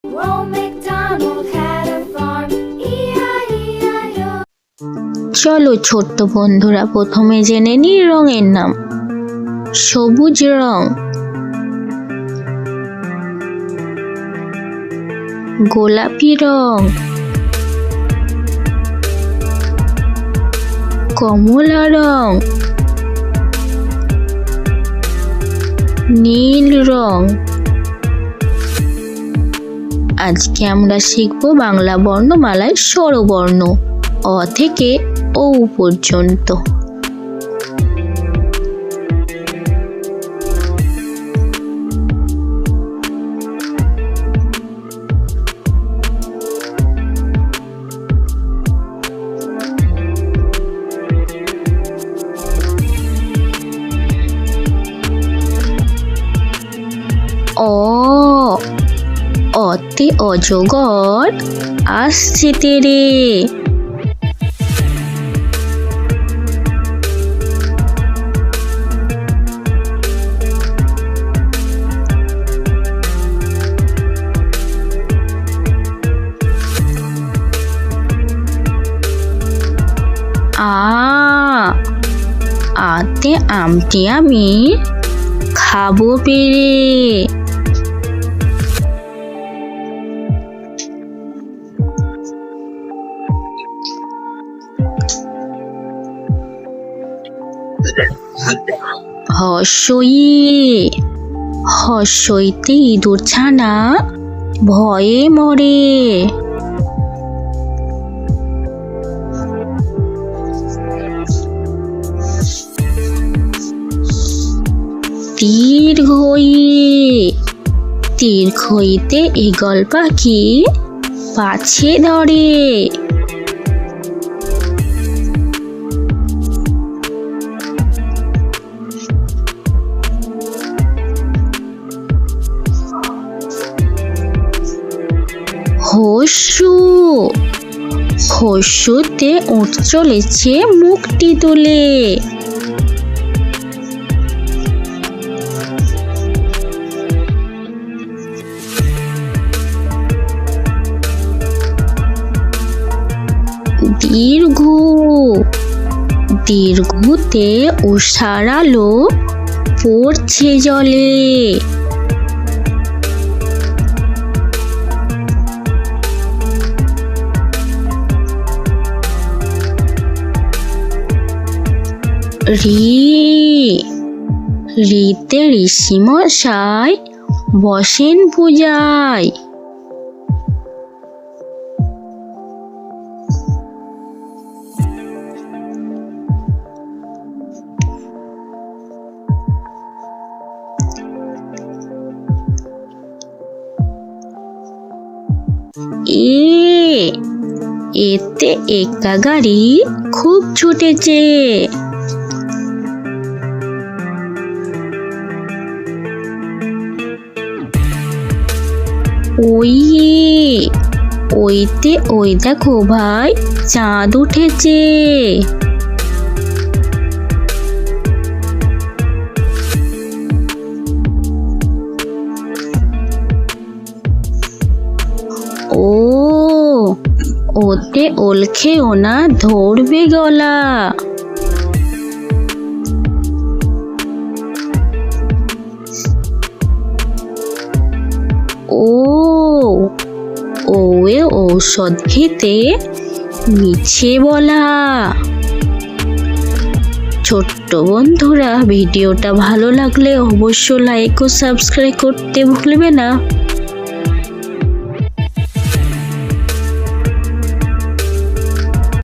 Old MacDonald had a farm, E-I-E-I-O. চলো ছোট্ট বন্ধুরা, প্রথমে জেনে নিই রঙের নাম। সবুজ রং, গোলাপি রং, কমলা রং, নীল রং। আজকে আমরা শিখব বাংলা বর্ণমালায় স্বরবর্ণ অ থেকে ও পর্যন্ত। অ, অতে অজগর আসছে তেরে। আ, আতে আমটি আমি খাবো পেরে। হর্ষই, হর্ষইতে ইঁদুর ছানা ভয়ে মরে। দীর্ঘই, দীর্ঘইতে ঈগল পাখি পাছে ধরে। হস্যু, হস্যুতে উঠ চলেছে মুখটি তুলে। দীর্ঘ, দীর্ঘতে উষার আলো পড়ছে জলে। রি, রিতে ঋষি মশাই বসেন পূজায়। এতে একা গাড়ি খুব ছুটেছে। ওই, ওইতে ওই দেখো ভাই চাঁদ উঠেছে। ও, ওতে ওল খেও না ধরবে গলা। ও, ওয়ে ঔষধ খেতে মিছে বলা। ছোট্ট বন্ধুরা, ভিডিওটা ভালো লাগলে অবশ্যই লাইক ও সাবস্ক্রাইব করতে ভুলবে না।